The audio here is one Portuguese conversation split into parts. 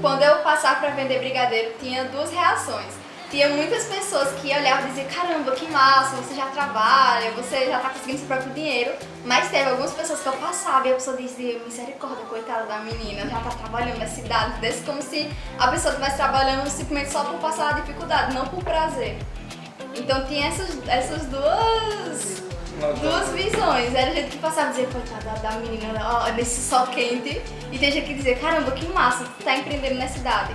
Quando eu passava para vender brigadeiro, tinha duas reações. Tinha muitas pessoas que olhavam e diziam: caramba, que massa, você já trabalha, você já tá conseguindo seu próprio dinheiro. Mas teve algumas pessoas que eu passava e a pessoa dizia: misericórdia, coitada da menina, já tá trabalhando na cidade. Desse como se a pessoa estivesse trabalhando simplesmente só por passar a dificuldade, não por prazer. Então tinha essas duas visões. Era gente que passava e dizia: coitada da menina, ó, nesse sol quente. E tem gente que dizia: caramba, que massa, tu tá empreendendo na cidade.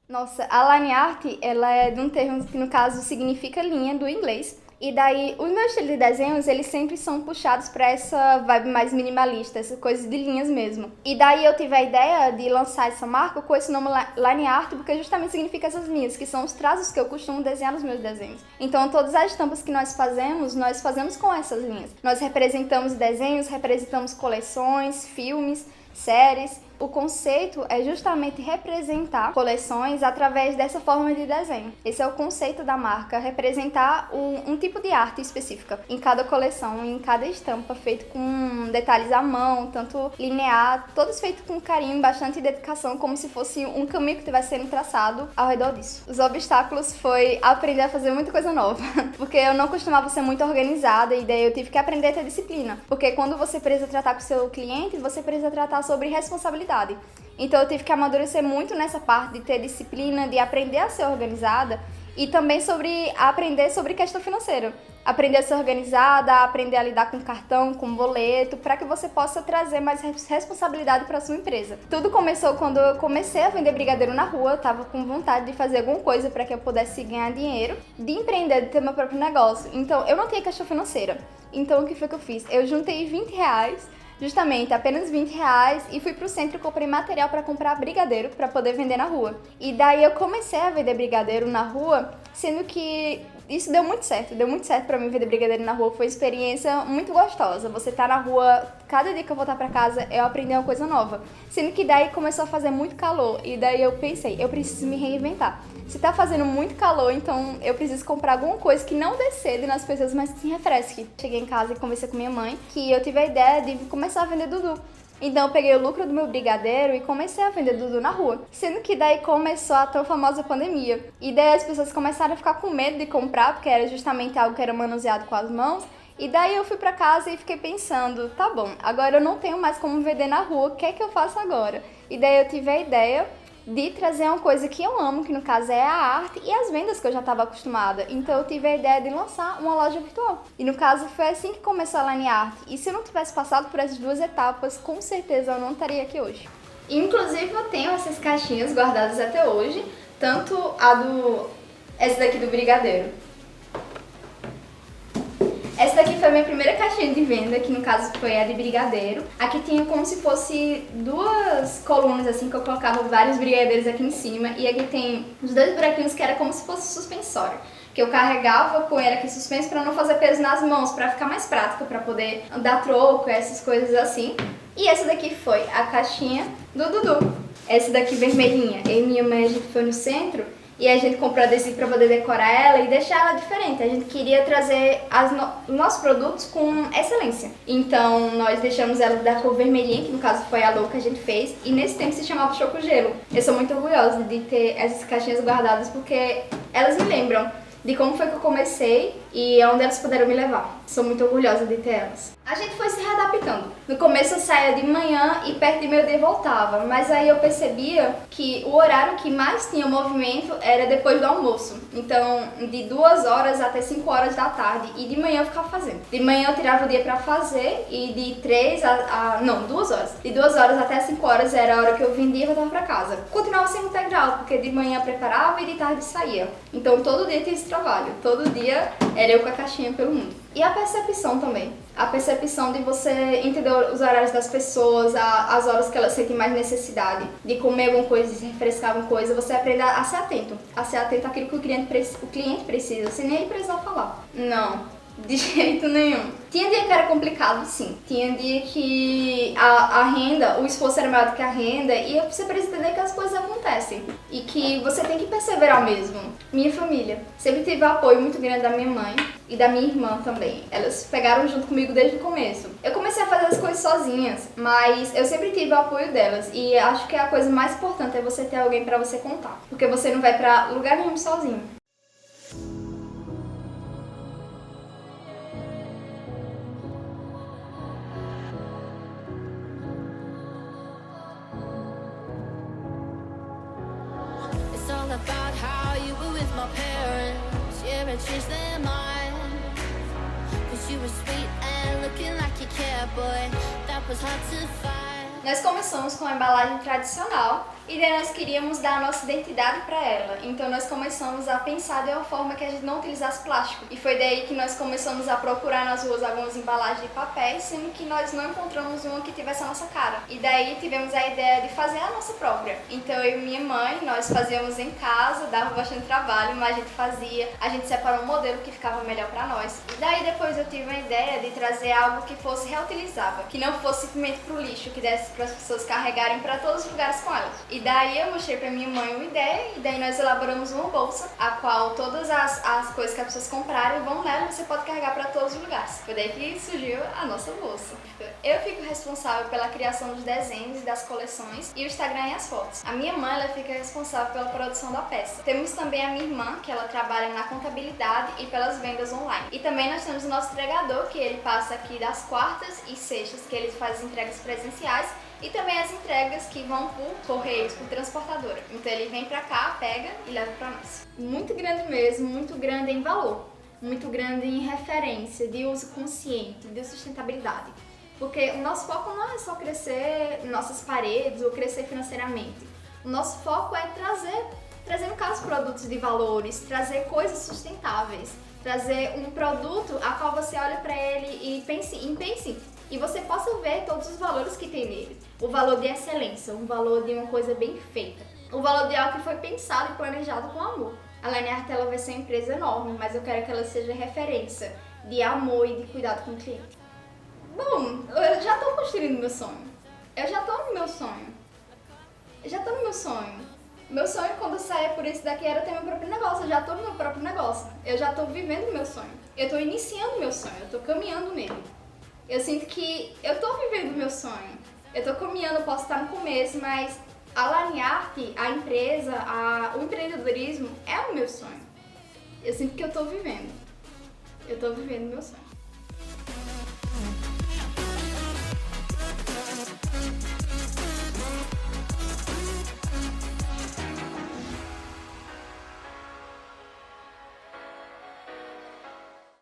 Nossa, a line art, ela é de um termo que no caso significa linha do inglês. E daí, os meus estilos de desenhos, eles sempre são puxados para essa vibe mais minimalista, essa coisa de linhas mesmo. E daí eu tive a ideia de lançar essa marca com esse nome line art, porque justamente significa essas linhas, que são os traços que eu costumo desenhar nos meus desenhos. Então, todas as estampas que nós fazemos com essas linhas. Nós representamos desenhos, representamos coleções, filmes, séries. O conceito é justamente representar coleções através dessa forma de desenho. Esse é o conceito da marca, representar um tipo de arte específica em cada coleção, em cada estampa, feito com detalhes à mão, tanto linear, todos feitos com carinho, bastante dedicação, como se fosse um caminho que estivesse sendo traçado ao redor disso. Os obstáculos foi aprender a fazer muita coisa nova, porque eu não costumava ser muito organizada e daí eu tive que aprender a ter disciplina, porque quando você precisa tratar com o seu cliente, você precisa tratar sobre responsabilidade. Então eu tive que amadurecer muito nessa parte de ter disciplina, de aprender a ser organizada e também aprender sobre questão financeira. Aprender a ser organizada, aprender a lidar com cartão, com boleto, para que você possa trazer mais responsabilidade para a sua empresa. Tudo começou quando eu comecei a vender brigadeiro na rua, eu estava com vontade de fazer alguma coisa para que eu pudesse ganhar dinheiro, de empreender, de ter meu próprio negócio. Então eu não tinha questão financeira. Então o que foi que eu fiz? Eu juntei R$20, justamente apenas R$20, e fui pro centro e comprei material para comprar brigadeiro para poder vender na rua. E daí eu comecei a vender brigadeiro na rua, sendo que isso deu muito certo pra mim vender brigadeiro na rua, foi uma experiência muito gostosa. Você tá na rua, cada dia que eu voltar pra casa eu aprendi uma coisa nova. Sendo que daí começou a fazer muito calor e daí eu pensei, eu preciso me reinventar. Se tá fazendo muito calor, então eu preciso comprar alguma coisa que não dê sede nas pessoas, mas que se refresque. Cheguei em casa e conversei com minha mãe que eu tive a ideia de começar a vender Dudu. Então eu peguei o lucro do meu brigadeiro e comecei a vender Dudu na rua. Sendo que daí começou a tão famosa pandemia. E daí as pessoas começaram a ficar com medo de comprar, porque era justamente algo que era manuseado com as mãos. E daí eu fui pra casa e fiquei pensando, tá bom, agora eu não tenho mais como vender na rua, o que é que eu faço agora? E daí eu tive a ideia de trazer uma coisa que eu amo, que no caso é a arte e as vendas que eu já estava acostumada. Então eu tive a ideia de lançar uma loja virtual. E no caso foi assim que começou a Line Art. E se eu não tivesse passado por essas duas etapas, com certeza eu não estaria aqui hoje. Inclusive eu tenho essas caixinhas guardadas até hoje, tanto essa daqui do brigadeiro. Essa daqui foi a minha primeira caixinha de venda, que no caso foi a de brigadeiro. Aqui tinha como se fosse duas colunas assim, que eu colocava vários brigadeiros aqui em cima. E aqui tem os dois buraquinhos que era como se fosse suspensório, que eu carregava com ele aqui suspenso para não fazer peso nas mãos, para ficar mais prático, para poder dar troco, essas coisas assim. E essa daqui foi a caixinha do Dudu. Essa daqui vermelhinha. Eu e minha mãe, a gente foi no centro e a gente comprou adesivo para poder decorar ela e deixar ela diferente. A gente queria trazer os nossos produtos com excelência. Então nós deixamos ela da cor vermelhinha, que no caso foi a logo que a gente fez, e nesse tempo se chamava Choco Gelo. Eu sou muito orgulhosa de ter essas caixinhas guardadas porque elas me lembram de como foi que eu comecei e aonde elas puderam me levar. Sou muito orgulhosa de ter elas. A gente foi se readaptando. No começo eu saía de manhã e perto de meio-dia voltava, mas aí eu percebia que o horário que mais tinha movimento era depois do almoço. Então, de 2 horas até 5 horas da tarde, e de manhã eu ficava fazendo. De manhã eu tirava o dia pra fazer e de 2 horas. De 2 horas até 5 horas era a hora que eu vendia e voltava pra casa. Continuava sendo integral, porque de manhã eu preparava e de tarde saía. Então todo dia tinha esse trabalho, todo dia era eu com a caixinha pelo mundo. E a percepção também. A percepção de você entender os horários das pessoas, as horas que elas sentem mais necessidade de comer alguma coisa, de se refrescar alguma coisa. Você aprende a ser atento àquilo que o cliente precisa, sem nem ele precisar falar. Não, de jeito nenhum. Tinha dia que era complicado, sim. Tinha dia que a renda, o esforço era maior do que a renda e você precisa entender que as coisas acontecem e que você tem que perseverar mesmo. Minha família sempre teve apoio muito grande da minha mãe e da minha irmã também. Elas pegaram junto comigo desde o começo. Eu comecei a fazer coisas sozinhas, mas eu sempre tive o apoio delas. E acho que a coisa mais importante é você ter alguém pra você contar. Porque você não vai pra lugar nenhum sozinho. It's all about how you were with my parents. Yeah, I changed their mind. Cause you were sweet and looking like you cared, boy. That was hard to find. Nós começamos com a embalagem tradicional e daí nós queríamos dar a nossa identidade para ela. Então nós começamos a pensar de uma forma que a gente não utilizasse plástico. E foi daí que nós começamos a procurar nas ruas algumas embalagens de papéis, sendo que nós não encontramos uma que tivesse a nossa cara. E daí tivemos a ideia de fazer a nossa própria. Então eu e minha mãe, nós fazíamos em casa, dava bastante trabalho, mas a gente fazia, a gente separou um modelo que ficava melhor para nós. E daí depois eu tive a ideia de trazer algo que fosse reutilizável, que não fosse simplesmente pro lixo, que desse para as pessoas carregarem para todos os lugares com elas. E daí eu mostrei para minha mãe uma ideia e daí nós elaboramos uma bolsa, a qual todas as coisas que as pessoas comprarem vão nela e você pode carregar para todos os lugares. Foi daí que surgiu a nossa bolsa. Eu fico responsável pela criação dos desenhos e das coleções e o Instagram e as fotos. A minha mãe, ela fica responsável pela produção da peça. Temos também a minha irmã, que ela trabalha na contabilidade e pelas vendas online. E também nós temos o nosso entregador, que ele passa aqui das quartas e sextas, que ele faz entregas presenciais, e também as entregas que vão por correios, por transportadora. Então ele vem pra cá, pega e leva pra nós. Muito grande mesmo, muito grande em valor, muito grande em referência, de uso consciente, de sustentabilidade. Porque o nosso foco não é só crescer nossas paredes ou crescer financeiramente. O nosso foco é trazer no caso produtos de valores, trazer coisas sustentáveis, trazer um produto a qual você olha pra ele e pense e você possa ver todos os valores que tem nele. O valor de excelência, um valor de uma coisa bem feita. O valor de algo que foi pensado e planejado com amor. A Line Art, ela vai ser uma empresa enorme, mas eu quero que ela seja referência de amor e de cuidado com o cliente. Bom, eu já tô construindo meu sonho. Eu já tô no meu sonho. Meu sonho, quando eu sair por isso daqui, era ter meu próprio negócio. Eu já tô no meu próprio negócio. Eu já tô vivendo meu sonho. Eu tô iniciando meu sonho. Eu tô caminhando nele. Eu sinto que eu tô vivendo meu sonho. Eu tô caminhando, posso estar no começo, mas a Line Art, a empresa, o empreendedorismo é o meu sonho. Eu sinto que eu tô vivendo. Eu tô vivendo meu sonho.